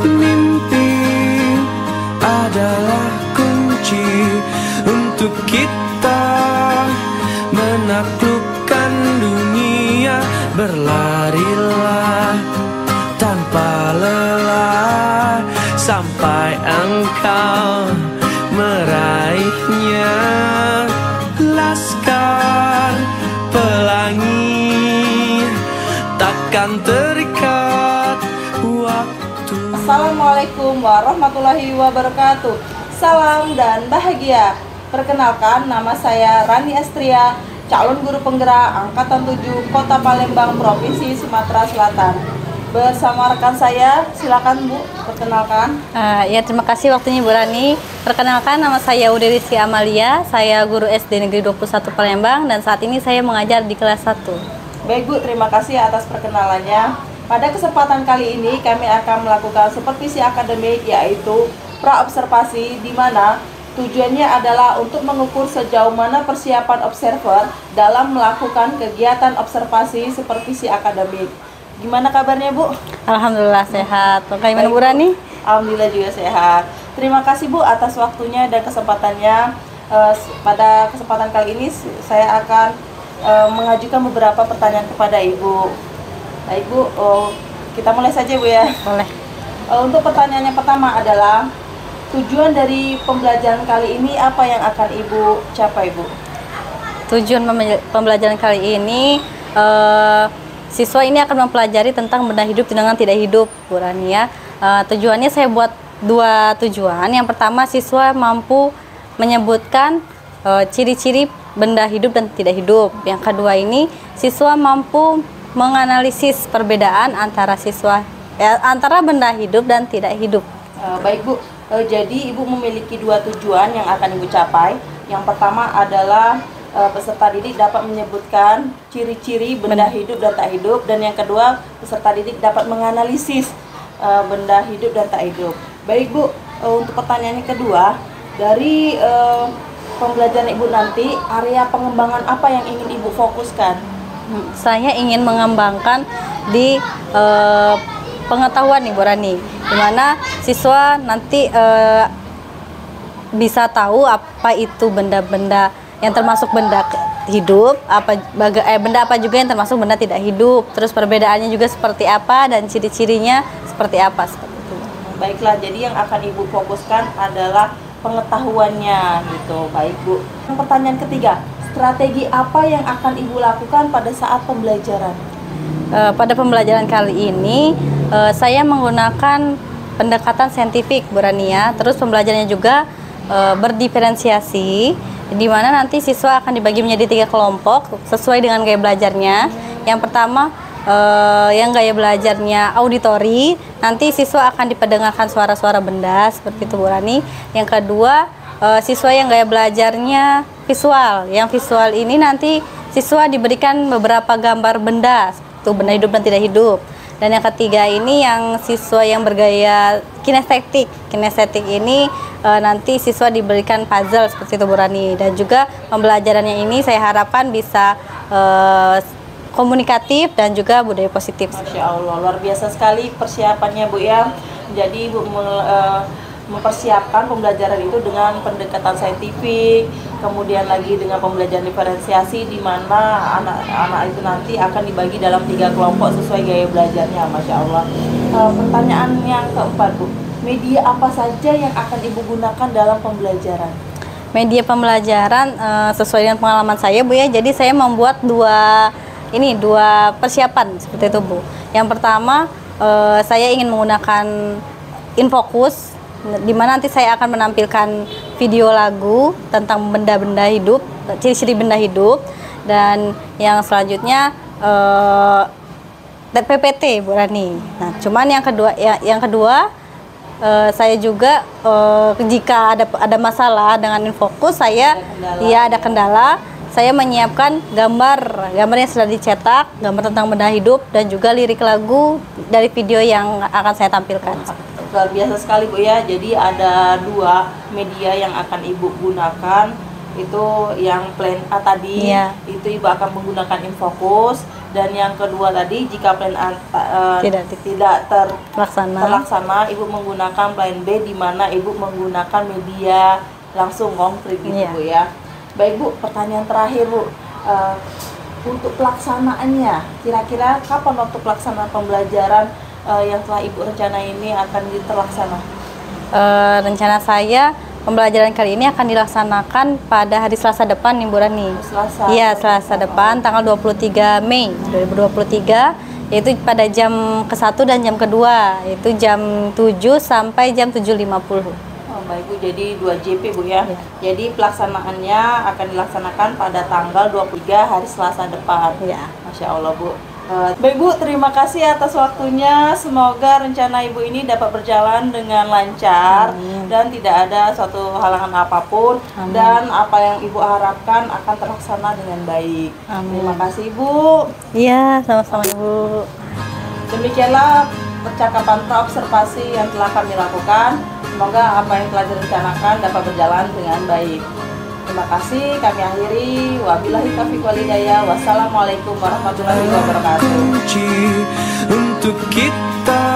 Mimpi adalah kunci untuk kita menaklukkan dunia. Berlarilah tanpa lelah sampai engkau meraihnya. Laskar Pelangi takkan terikat waktu. Assalamualaikum warahmatullahi wabarakatuh. Salam dan bahagia. Perkenalkan, nama saya Rani Astria, calon guru penggerak Angkatan 7 Kota Palembang, Provinsi Sumatera Selatan. Bersama rekan saya, silakan Bu, perkenalkan. Ya, terima kasih waktunya Bu Rani. Perkenalkan, nama saya Uderisy Amalia, saya guru SD Negeri 21 Palembang, dan saat ini saya mengajar di kelas 1. Baik Bu, terima kasih atas perkenalannya. Pada kesempatan kali ini kami akan melakukan supervisi akademik, yaitu praobservasi, di mana tujuannya adalah untuk mengukur sejauh mana persiapan observer dalam melakukan kegiatan observasi supervisi akademik. Gimana kabarnya Bu? Alhamdulillah sehat. Bagaimana Bu Rani? Alhamdulillah juga sehat. Terima kasih Bu atas waktunya dan kesempatannya. Pada kesempatan kali ini saya akan mengajukan beberapa pertanyaan kepada Ibu. Baik Bu, kita mulai saja Bu ya. Boleh. Untuk pertanyaan yang pertama adalah, tujuan dari pembelajaran kali ini apa yang akan Ibu capai Bu? Tujuan pembelajaran kali ini, siswa ini akan mempelajari tentang benda hidup dengan tidak hidup Bu Rani ya. Tujuannya saya buat dua tujuan. Yang pertama, siswa mampu menyebutkan ciri-ciri benda hidup dan tidak hidup. Yang kedua ini, siswa mampu menganalisis perbedaan antara antara benda hidup dan tidak hidup. Baik Bu, jadi Ibu memiliki dua tujuan yang akan Ibu capai. Yang pertama adalah peserta didik dapat menyebutkan ciri-ciri benda hidup dan tak hidup, dan yang kedua, peserta didik dapat menganalisis benda hidup dan tak hidup. Baik Bu, untuk pertanyaan yang kedua, dari pembelajaran Ibu nanti, area pengembangan apa yang ingin Ibu fokuskan? Saya ingin mengembangkan di pengetahuan nih Bu Rani, dimana siswa nanti bisa tahu apa itu benda-benda yang termasuk benda hidup, benda apa juga yang termasuk benda tidak hidup, terus perbedaannya juga seperti apa dan ciri-cirinya seperti apa, seperti itu. Baiklah, jadi yang akan Ibu fokuskan adalah pengetahuannya gitu. Baik Bu. Pertanyaan ketiga, strategi apa yang akan Ibu lakukan pada saat pembelajaran? Pada pembelajaran kali ini saya menggunakan pendekatan saintifik Bu Rani ya. Terus pembelajarannya juga berdiferensiasi, di mana nanti siswa akan dibagi menjadi 3 kelompok sesuai dengan gaya belajarnya. Yang pertama, yang gaya belajarnya auditori, nanti siswa akan diperdengarkan suara-suara benda seperti itu Bu Rani. Yang kedua, siswa yang gaya belajarnya visual. Yang visual ini nanti siswa diberikan beberapa gambar benda, itu benda hidup dan tidak hidup. Dan yang ketiga ini yang siswa yang bergaya kinestetik. Kinestetik ini nanti siswa diberikan puzzle seperti itu Bu Rani. Dan juga pembelajarannya ini saya harapkan bisa komunikatif dan juga budaya positif. Masya Allah, luar biasa sekali persiapannya Bu ya. Jadi Ibu mempersiapkan pembelajaran itu dengan pendekatan saintifik, kemudian lagi dengan pembelajaran diferensiasi, di mana anak-anak itu nanti akan dibagi dalam 3 kelompok sesuai gaya belajarnya. Masya Allah. Pertanyaan yang keempat Bu, media apa saja yang akan Ibu gunakan dalam pembelajaran? Media pembelajaran sesuai dengan pengalaman saya Bu ya, jadi saya membuat dua persiapan seperti itu Bu. Yang pertama, saya ingin menggunakan Infocus, di mana nanti saya akan menampilkan video lagu tentang benda-benda hidup, ciri-ciri benda hidup. Dan yang selanjutnya PPT Bu Rani. Nah, cuman yang kedua saya juga jika ada masalah dengan Infocus, ada kendala, saya menyiapkan gambar yang sudah dicetak, gambar tentang benda hidup dan juga lirik lagu dari video yang akan saya tampilkan. Luar biasa sekali Bu ya. Jadi ada 2 media yang akan Ibu gunakan. Itu yang plan A tadi, itu Ibu akan menggunakan infocus, dan yang kedua tadi jika plan A tidak terlaksana, Ibu menggunakan plan B di mana Ibu menggunakan media langsung konkret gitu Bu ya. Baik Bu, pertanyaan terakhir Bu, untuk pelaksanaannya kira-kira kapan waktu pelaksanaan pembelajaran yang telah Ibu rencana ini akan terlaksana? Rencana saya pembelajaran kali ini akan dilaksanakan pada hari Selasa depan nih Bu Rani. Selasa? Iya, Selasa depan tanggal 23 Mei 2023, yaitu pada jam ke-1 dan jam kedua, yaitu jam 7 sampai jam 7.50. Oh, baik Bu, jadi 2 JP Bu ya. Jadi pelaksanaannya akan dilaksanakan pada tanggal 23 hari Selasa depan. Masya Allah Bu. Baik Bu, terima kasih atas waktunya. Semoga rencana Ibu ini dapat berjalan dengan lancar dan tidak ada suatu halangan apapun. Dan apa yang Ibu harapkan akan terlaksana dengan baik. Terima kasih Bu. Iya, sama-sama Ibu. Demikianlah percakapan observasi yang telah kami lakukan. Semoga apa yang telah direncanakan dapat berjalan dengan baik. Terima kasih, kami akhiri. Wabillahi taufiq wal hidayah. Wassalamualaikum warahmatullahi wabarakatuh. Kunci untuk kita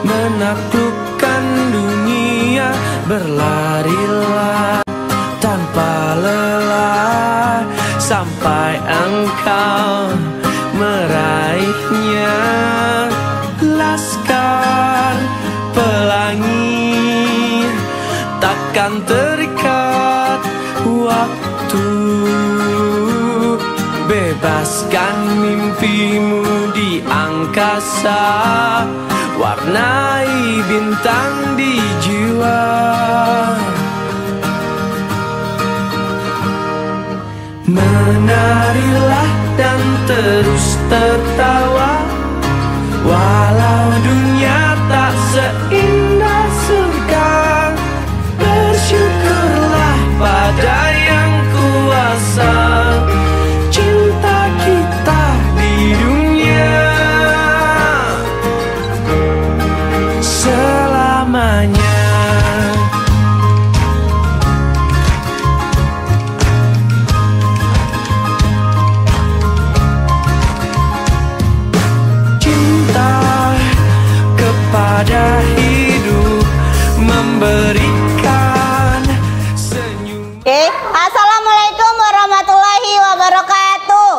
menaklukkan dunia, berlarilah tanpa lelah sampai engkau meraihnya. Laskar pelangi takkan terikat waktu, bebaskan mimpimu di angkasa, warnai bintang di jiwa. Menarilah dan terus tertawa, walau dunia tak seindah surga. Bersyukurlah pada yang kuasa, cinta kita di dunia selamanya. Cinta kepada hidup memberikan senyum. Assalamualaikum warahmatullahi wabarakatuh.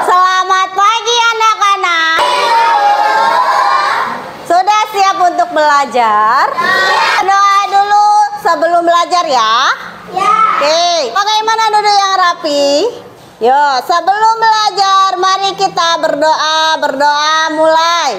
Selamat pagi anak-anak. Sudah siap untuk belajar? Doa dulu sebelum belajar ya. Oke, bagaimana duduk yang rapi? Yo, sebelum belajar mari kita berdoa mulai.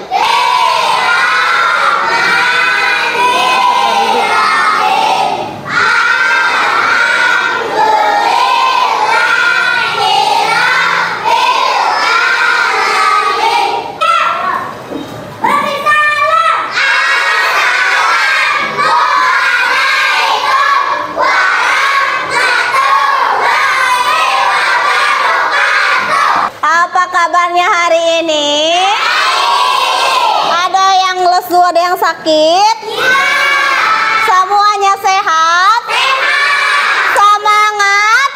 Apa kabarnya hari ini? Ada yang lesu, ada yang sakit? Semuanya sehat? Semangat?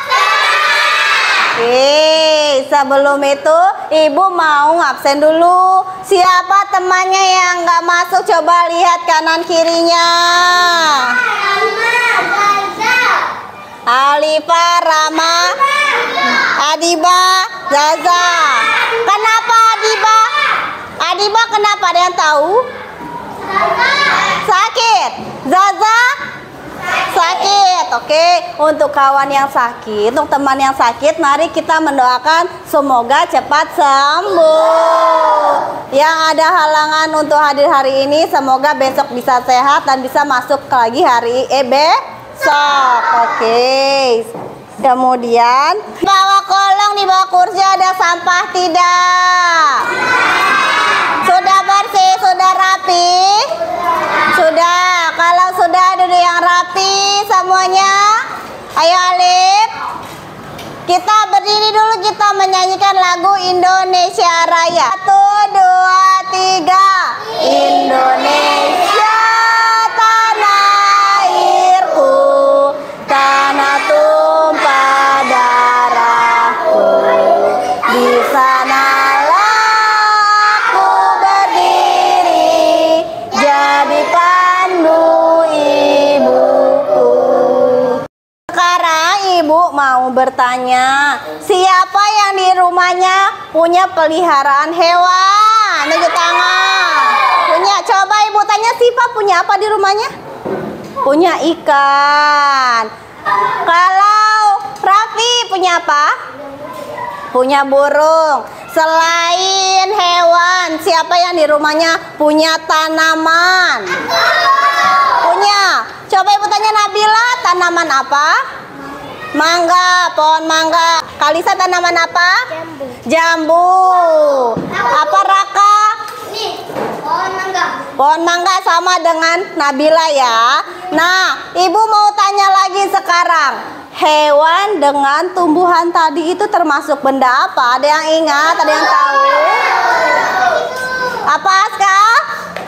Oke, sebelum itu Ibu mau ngabsen dulu. Siapa temannya yang nggak masuk? Coba lihat kanan kirinya. Alifa, Rama, Adiba, Zaza. Kenapa Adiba? Adiba kenapa? Ada yang tahu? Sakit. Zaza? Sakit. Oke, untuk kawan yang sakit, untuk teman yang sakit, mari kita mendoakan semoga cepat sembuh. Yang ada halangan untuk hadir hari ini, semoga besok bisa sehat dan bisa masuk lagi hari besok. Oke. Kemudian bawa kolong, di bawah kursi ada sampah tidak? Sudah bersih, sudah rapi? Sudah. Kalau sudah duduk yang rapi semuanya. Ayo Alif. Kita berdiri dulu, kita menyanyikan lagu Indonesia Raya. 1, 2, 3. Indonesia tanah airku, tanah tumpah darahku. Di sanalah aku berdiri, jadi pandu ibuku. Sekarang ibu mau bertanya, siapa yang di rumahnya punya peliharaan hewan? Tunjuk tangan. Punya, coba ibu tanya, Siva punya apa di rumahnya? Punya ikan. Kalau Raffi punya apa? Punya burung. Selain hewan, siapa yang di rumahnya punya tanaman? Punya. Coba ibu tanya Nabila, tanaman apa? Mangga, pohon mangga. Kalisa tanaman apa? Jambu. Apa Raka? Pohon mangga. Pohon mangga sama dengan Nabila ya. Nah, ibu mau tanya lagi sekarang. Hewan dengan tumbuhan tadi itu termasuk benda apa? Ada yang ingat? Ada yang tahu? Apa Aska?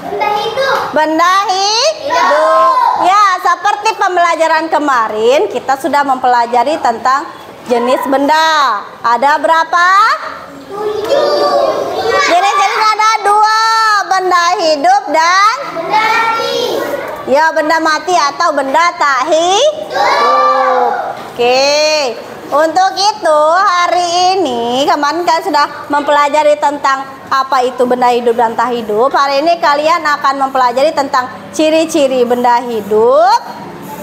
Benda hidup. Benda hidup. Ya, seperti pembelajaran kemarin kita sudah mempelajari tentang jenis benda. Ada berapa? 7. Jenis-jenis ada 2, benda hidup dan Benda mati. ya benda mati atau benda tak hidup. Oke. Untuk itu hari ini kemarin kan sudah mempelajari tentang apa itu benda hidup dan tak hidup. Hari ini kalian akan mempelajari tentang ciri-ciri benda hidup.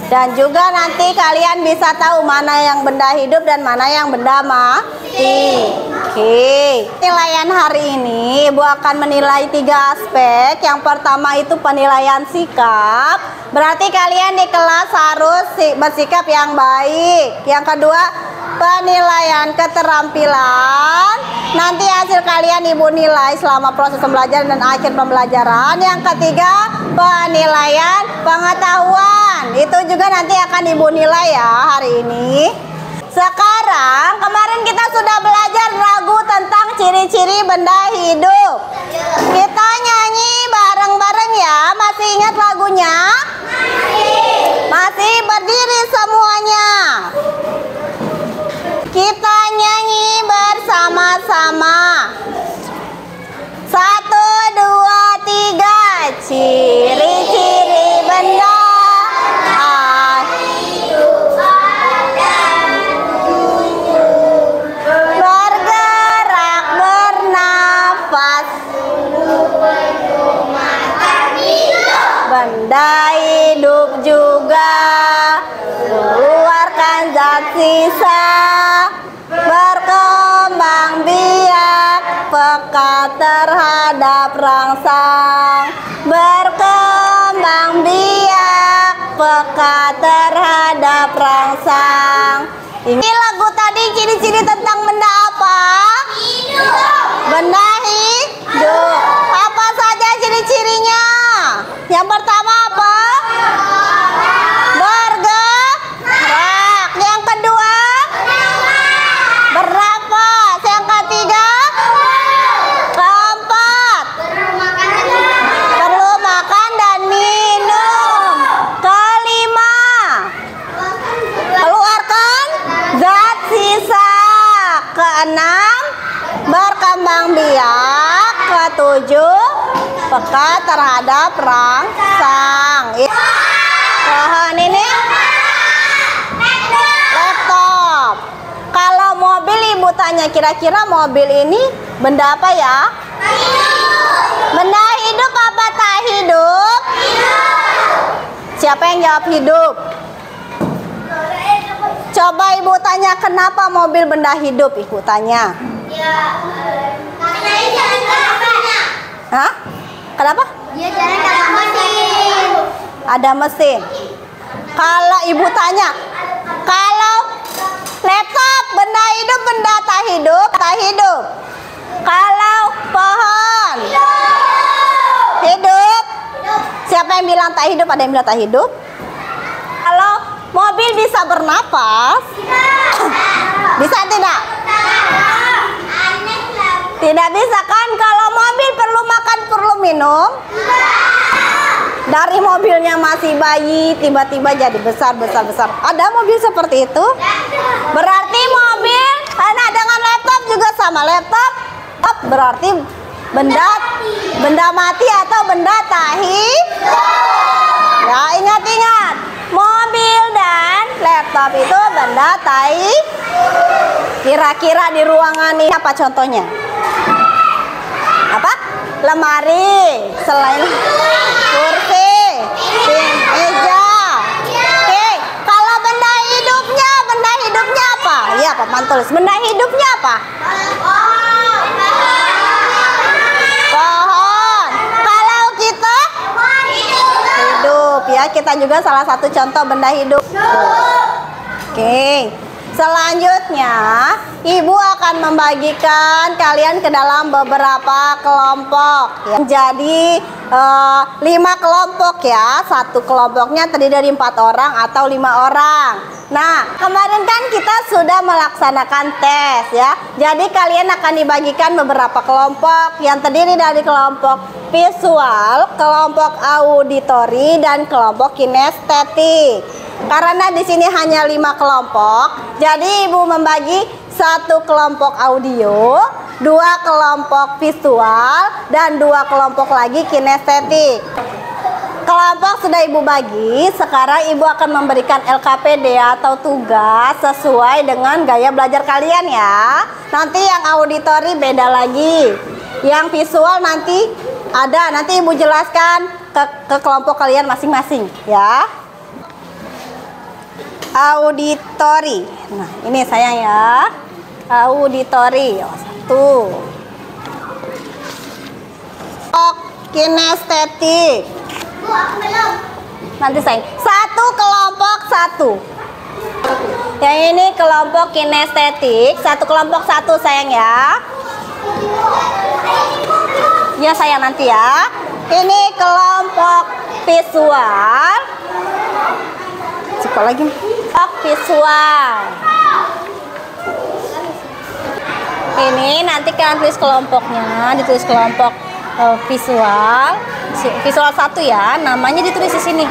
Dan juga nanti kalian bisa tahu mana yang benda hidup dan mana yang benda mati. Oke. Penilaian hari ini Ibu akan menilai 3 aspek. Yang pertama itu penilaian sikap. Berarti kalian di kelas harus bersikap yang baik. Yang kedua, penilaian keterampilan. Nanti hasil kalian Ibu nilai selama proses pembelajaran dan akhir pembelajaran. Yang ketiga, penilaian pengetahuan. Itu juga nanti akan Ibu nilai ya hari ini. Sekarang, kemarin kita sudah belajar lagu tentang ciri-ciri benda hidup. Kita nyanyi bareng-bareng ya. Masih ingat lagunya? Masih berdiri semuanya. Kita nyanyi bersama-sama. 1, 2, 3. Ciri-ciri benda bergerak, bernafas. Benda hidup juga mengeluarkan zat sisa, berkembang biak, peka terhadap rangsang. Berkembang biak, peka terhadap rangsang. Ini lagu tadi ciri-ciri tentang benda apa? Hidup. Benda hidup. Apa saja ciri-cirinya? Yang pertama apa? Bergerak. Yang kedua? Bernafas. Yang ketiga? Keempat? Perlu makan dan minum. Kelima? Keluarkan zat sisa. Keenam? Berkembang biak. Ketujuh? Peka terhadap rangsang. Pohon ini laptop. Kalau mobil Ibu tanya kira-kira mobil ini benda apa ya? Benda hidup apa tak hidup? Siapa yang jawab hidup? Coba Ibu tanya kenapa mobil benda hidup? Ibu tanya. Karena dia jalan kakaknya. Hah? Kenapa? Dia jalan kakak mesin. Ada mesin. Kalau Ibu tanya, kalau laptop benda hidup, benda tak hidup, tak hidup. Kalau pohon hidup. Siapa Siapa yang bilang tak hidup? Ada yang bilang tak hidup? Kalau mobil bisa bernapas? Bisa tidak? Tidak bisa kan? Kalau mobil perlu makan, perlu minum? Dari mobilnya masih bayi, tiba-tiba jadi besar. Ada mobil seperti itu? Berarti mobil, nah dengan laptop juga sama. Laptop berarti benda mati atau benda tak hidup. Ya, ingat-ingat. Mobil dan laptop itu benda tak hidup. Kira-kira di ruangan ini apa contohnya? Apa? Lemari, selain kursi, meja. Oke, kalau benda hidupnya apa? Iya, Pak Mantulis. Benda hidupnya apa? Pohon. Kalau kita hidup ya, kita juga salah satu contoh benda hidup. Oke. Selanjutnya, Ibu akan membagikan kalian ke dalam beberapa kelompok. Ya. Jadi 5 kelompok ya. Satu kelompoknya terdiri dari 4 orang atau 5 orang. Nah, kemarin kan kita sudah melaksanakan tes ya. Jadi kalian akan dibagikan beberapa kelompok yang terdiri dari kelompok visual, kelompok auditori, dan kelompok kinestetik. Karena di sini hanya 5 kelompok, jadi Ibu membagi 1 kelompok audio, 2 kelompok visual, dan 2 kelompok lagi kinestetik. Kelompok sudah Ibu bagi, sekarang Ibu akan memberikan LKPD atau tugas sesuai dengan gaya belajar kalian ya. Nanti yang auditori beda lagi, yang visual nanti ada, nanti Ibu jelaskan ke kelompok kalian masing-masing ya. Auditori. Nah, ini sayang ya. Auditori. Oh, 1. Kinestetik. Nanti sayang. 1 kelompok 1. Yang ini kelompok kinestetik. 1 kelompok 1 sayang ya. Ya sayang nanti ya. Ini kelompok visual. Sekolah lagi. Visual. Ini nanti kalian tulis kelompoknya, ditulis kelompok visual 1 ya, namanya ditulis di sini.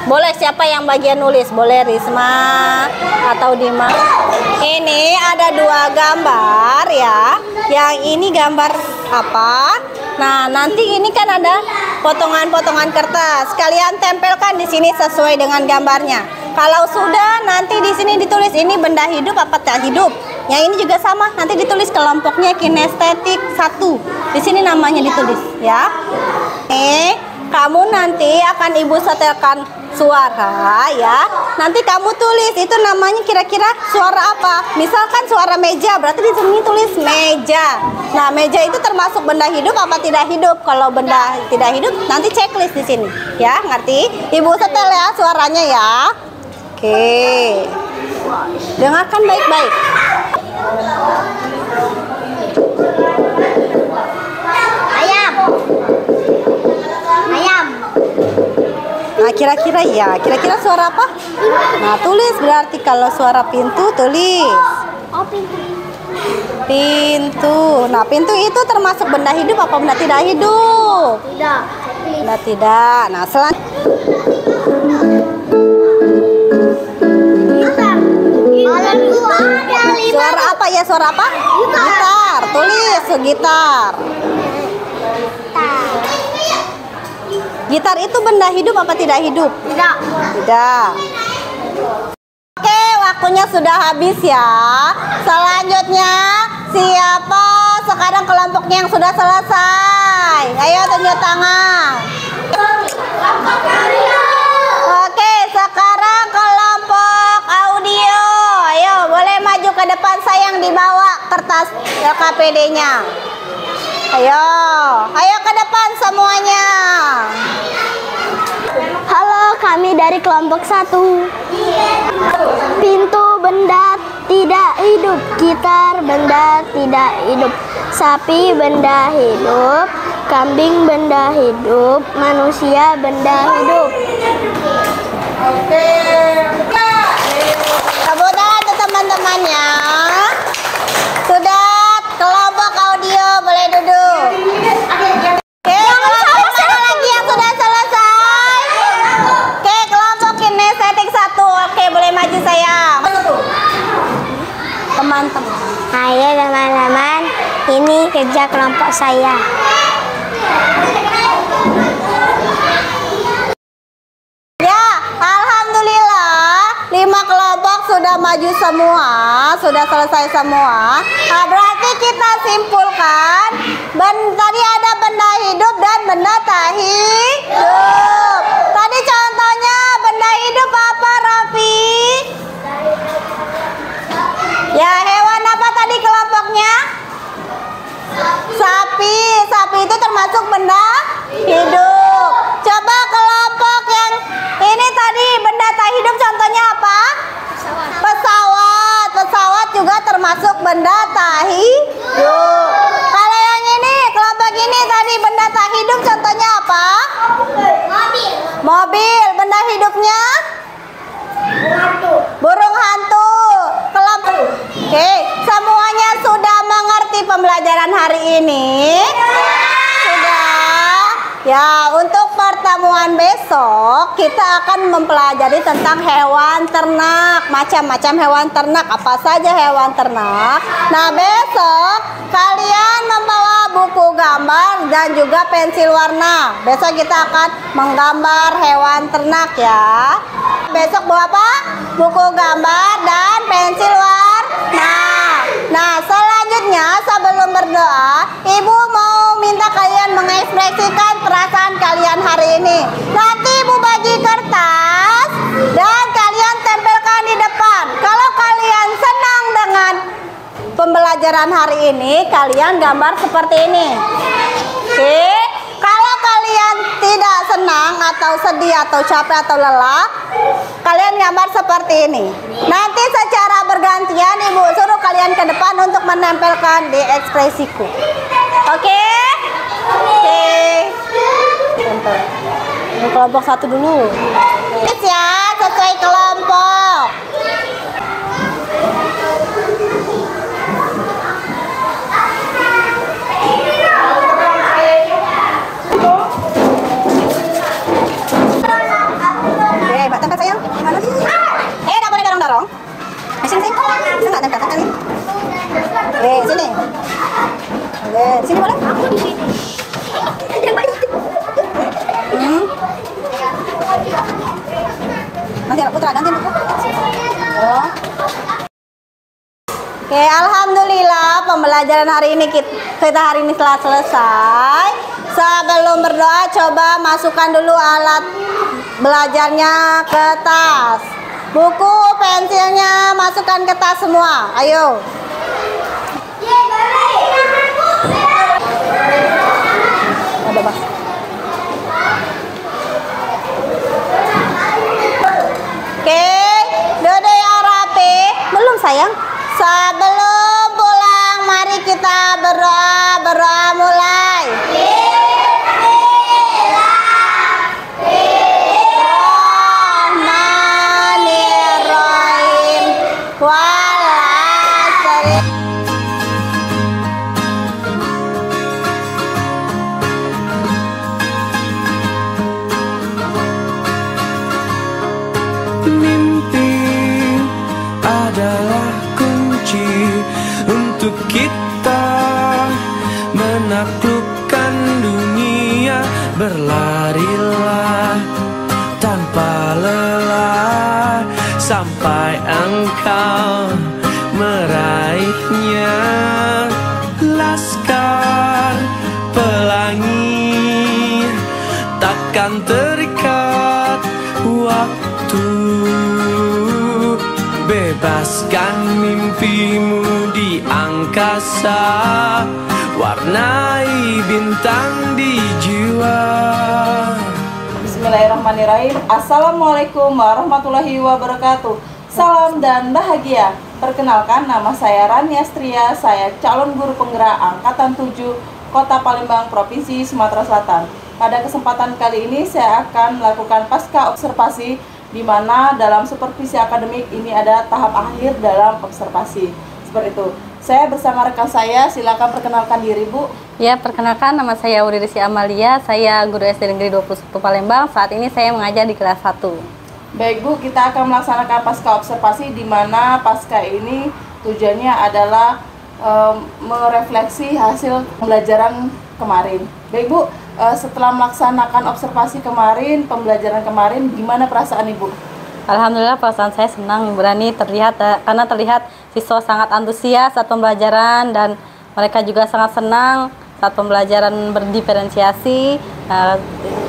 Boleh siapa yang bagian nulis, boleh Risma atau Dima. Ini ada 2 gambar ya. Yang ini gambar apa? Nah, nanti ini kan ada potongan-potongan kertas. Kalian tempelkan di sini sesuai dengan gambarnya. Kalau sudah, nanti di sini ditulis ini benda hidup apa tak hidup. Yang ini juga sama, nanti ditulis kelompoknya kinestetik 1. Di sini namanya ditulis ya. Kamu nanti akan Ibu setelkan suara ya. Nanti kamu tulis itu namanya kira-kira suara apa. Misalkan suara meja, berarti di sini tulis meja. Nah, meja itu termasuk benda hidup apa tidak hidup? Kalau benda tidak hidup, nanti checklist di sini ya, ngerti? Ibu setel ya suaranya ya. Oke. Dengarkan baik-baik. Ayam. Nah, kira-kira suara apa? Nah, tulis berarti kalau suara pintu tulis. Oh, pintu. Pintu. Nah, pintu itu termasuk benda hidup apa benda tidak hidup? Tidak. Benda tidak. Nah, selanjutnya suara apa ya? Suara apa? Gitar. Tulis gitar. Gitar itu benda hidup apa tidak hidup? Tidak. Tidak. Oke, waktunya sudah habis ya. Selanjutnya siapa sekarang kelompoknya yang sudah selesai? Ayo tunjuk tangan. Oke, sekarang kelompok audio. Ayo, boleh maju ke depan, sayang dibawa kertas LKPD-nya. Ayo ke depan semuanya. Halo, kami dari kelompok 1. Pintu benda tidak hidup, gitar benda tidak hidup, sapi benda hidup, Kambing benda hidup, manusia benda hidup. Oke. Tepuk tangan untuk teman-temannya. Sudah kelompok audio boleh duduk. Oke, kelompok mana lagi yang sudah selesai? Oke, kelompok kinestetik 1. Oke, boleh maju sayang. Teman-teman. Ayo teman-teman, ini kerja kelompok saya. Ya, alhamdulillah 5 kelompok sudah maju semua, sudah selesai semua. Nah, berarti kita simpulkan, tadi ada benda hidup dan benda tak hidup. Tadi contohnya benda hidup apa, Raffi? Ya, hewan apa tadi kelompoknya? Sapi. Sapi itu termasuk benda hidup. Coba kelompok yang ini tadi benda tak hidup contohnya apa? Pesawat. Pesawat juga termasuk benda tak hidup. Kalau yang ini, kelompok ini tadi benda tak hidup contohnya apa? Mobil. Benda hidupnya? Burung hantu. Kelompok. Oke, semuanya sudah mengerti pembelajaran hari ini? Sudah. Ya, untuk pertemuan besok kita akan mempelajari tentang hewan ternak, macam-macam hewan ternak, apa saja hewan ternak. Nah, besok kalian membawa buku gambar dan juga pensil warna. Besok kita akan menggambar hewan ternak ya. Besok bawa apa? Buku gambar dan pensil warna. Nah, selanjutnya sebelum berdoa, Ibu mau minta kalian mengekspresikan perasaan kalian hari ini. Nanti Ibu bagi kertas dan kalian tempelkan di depan. Kalau kalian senang dengan pembelajaran hari ini, kalian gambar seperti ini. Oke. Kalau kalian tidak senang atau sedih atau capek atau lelah, kalian gambar seperti ini. Nanti secara bergantian Ibu suruh kalian ke depan untuk menempelkan di ekspresiku. Oke? Oke. Ini kelompok 1 dulu. Ya, sesuai kelompok. Tempel sayang, gimana sih? Nggak boleh dorong-dorong. Sini, sini. Bisa nggak tempel ini? Sini. Sini boleh? Aku di sini. Nanti anak putra, ganti buku. Oh. Oke, alhamdulillah pembelajaran hari ini kita hari ini telah selesai. Sebelum berdoa, coba masukkan dulu alat belajarnya ke tas. Buku, pensilnya masukkan ke tas semua. Ayo. Ada Mas. Oke, duduk yang rapi. Belum sayang. Sebelum pulang, mari kita berdoa. Berdoa mulai. Mimpi adalah kunci untuk kita menaklukkan dunia. Berlarilah tanpa lelah sampai engkau meraihnya. Laskar pelangi takkan terikat waktu. Bebaskan mimpimu di angkasa, warnai bintang di jiwa. Bismillahirrahmanirrahim. Assalamualaikum warahmatullahi wabarakatuh. Salam dan bahagia. Perkenalkan, nama saya Rania Stria. Saya calon guru penggerak angkatan 7 Kota Palembang, Provinsi Sumatera Selatan. Pada kesempatan kali ini saya akan melakukan pasca observasi, di mana dalam supervisi akademik ini ada tahap akhir dalam observasi. Seperti itu. Saya bersama rekan saya, silakan perkenalkan diri Bu. Ya, perkenalkan nama saya Uririsi Amalia, saya guru SD Negeri 21 Palembang. Saat ini saya mengajar di kelas 1. Baik Bu, kita akan melaksanakan pasca observasi, di mana pasca ini tujuannya adalah merefleksi hasil pembelajaran kemarin. Baik Bu, setelah melaksanakan observasi kemarin, pembelajaran kemarin, gimana perasaan Ibu? Alhamdulillah perasaan saya senang, berani terlihat karena terlihat siswa sangat antusias saat pembelajaran dan mereka juga sangat senang saat pembelajaran berdiferensiasi.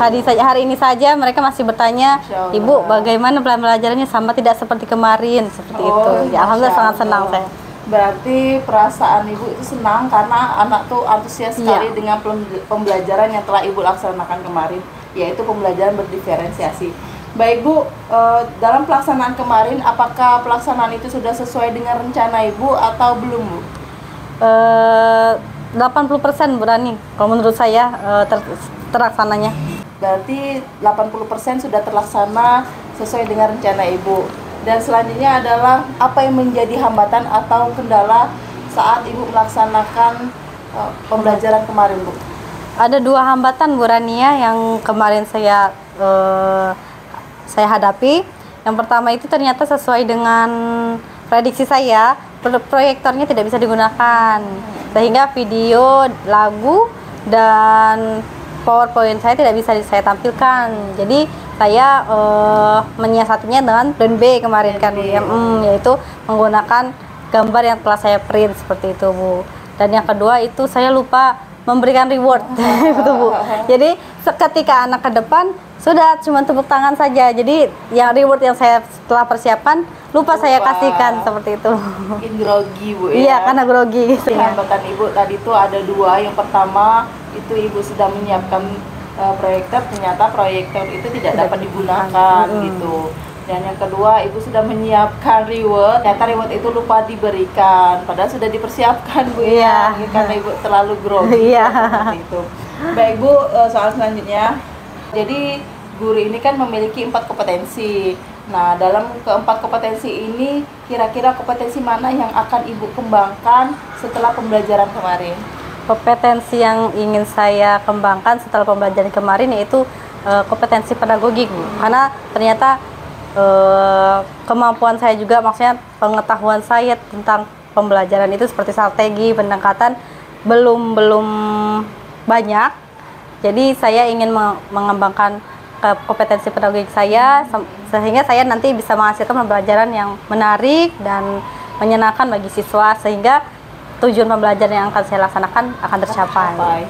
Hari ini saja mereka masih bertanya, Ibu bagaimana pembelajarannya, sama tidak seperti kemarin, seperti itu. Ya, alhamdulillah sangat senang saya. Berarti perasaan Ibu itu senang karena anak tuh antusias sekali dengan pembelajaran yang telah Ibu laksanakan kemarin, yaitu pembelajaran berdiferensiasi. Baik Bu, dalam pelaksanaan kemarin, apakah pelaksanaan itu sudah sesuai dengan rencana Ibu atau belum Bu? 80% berani, kalau menurut saya terlaksananya. Berarti 80% sudah terlaksana sesuai dengan rencana Ibu. Dan selanjutnya adalah apa yang menjadi hambatan atau kendala saat Ibu melaksanakan pembelajaran kemarin Bu? Ada 2 hambatan Bu Rania yang kemarin saya hadapi. Yang pertama itu ternyata sesuai dengan prediksi saya, proyektornya tidak bisa digunakan, sehingga video, lagu, dan PowerPoint saya tidak bisa saya tampilkan. Jadi saya menyiasatinya dengan plan B kemarin kan, yaitu menggunakan gambar yang telah saya print seperti itu Bu. Dan yang kedua itu saya lupa memberikan reward, gitu Bu. Jadi ketika anak ke depan sudah cuma tepuk tangan saja. Jadi yang reward yang saya telah persiapkan lupa saya kasihkan seperti itu. Mungkin grogi Bu ya. Iya, karena grogi gitu. Hambatan Ibu tadi itu ada 2. Yang pertama itu Ibu sudah menyiapkan proyektor, ternyata proyektor itu tidak dapat digunakan gitu. Dan yang kedua, Ibu sudah menyiapkan reward, ternyata reward itu lupa diberikan, padahal sudah dipersiapkan Bu ya, karena Ibu terlalu grogi seperti itu. Baik Bu, soal selanjutnya, jadi guru ini kan memiliki 4 kompetensi. Nah, dalam ke-4 kompetensi ini, kira-kira kompetensi mana yang akan Ibu kembangkan setelah pembelajaran kemarin? Kompetensi yang ingin saya kembangkan setelah pembelajaran kemarin yaitu kompetensi pedagogik Bu. Karena ternyata kemampuan saya juga, maksudnya pengetahuan saya tentang pembelajaran itu seperti strategi pendekatan belum banyak. Jadi saya ingin mengembangkan kompetensi pedagogik saya sehingga saya nanti bisa menghasilkan pembelajaran yang menarik dan menyenangkan bagi siswa, sehingga tujuan pembelajaran yang akan saya laksanakan akan tercapai.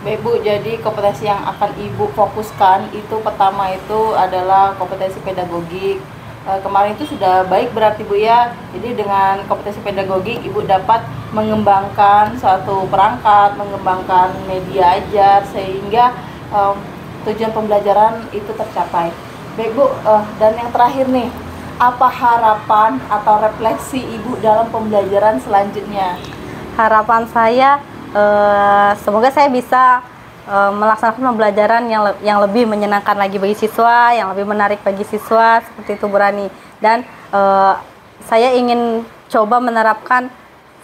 Baik Bu, jadi kompetensi yang akan Ibu fokuskan itu pertama itu adalah kompetensi pedagogik. Kemarin itu sudah baik berarti Bu ya. Jadi dengan kompetensi pedagogik Ibu dapat mengembangkan suatu perangkat, mengembangkan media ajar sehingga tujuan pembelajaran itu tercapai. Baik Bu, dan yang terakhir nih, apa harapan atau refleksi Ibu dalam pembelajaran selanjutnya? Harapan saya semoga saya bisa melaksanakan pembelajaran yang lebih menyenangkan lagi bagi siswa, yang lebih menarik bagi siswa, seperti itu Bu Rani. Dan saya ingin coba menerapkan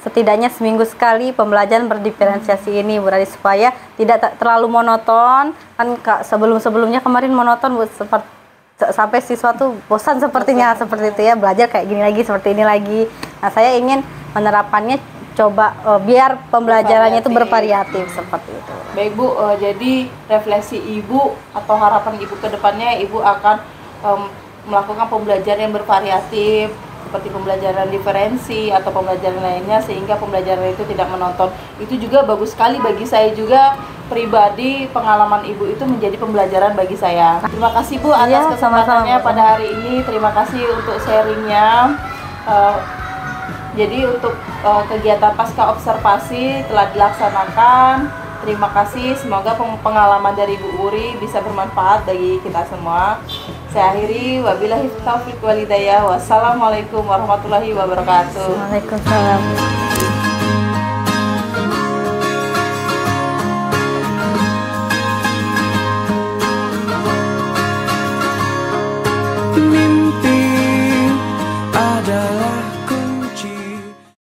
setidaknya seminggu sekali pembelajaran berdiferensiasi ini Bu Rani, supaya tidak terlalu monoton. Kan sebelumnya kemarin monoton Bu, sampai siswa tuh bosan sepertinya, seperti itu ya, belajar kayak gini lagi, seperti ini lagi. Nah, saya ingin menerapkannya coba biar pembelajarannya itu bervariatif seperti itu. Baik Bu, jadi refleksi Ibu atau harapan Ibu ke depannya, Ibu akan melakukan pembelajaran yang bervariatif seperti pembelajaran diferensi atau pembelajaran lainnya, sehingga pembelajaran itu tidak menonton. Itu juga bagus sekali bagi saya juga pribadi, pengalaman Ibu itu menjadi pembelajaran bagi saya. Terima kasih Bu atas kesempatannya pada hari ini. Terima kasih untuk sharingnya. Jadi untuk kegiatan pasca observasi telah dilaksanakan. Terima kasih, semoga pengalaman dari Bu Uri bisa bermanfaat bagi kita semua. Saya akhiri, wabillahi taufiq wal hidayah. Wassalamualaikum warahmatullahi wabarakatuh. Waalaikumsalam.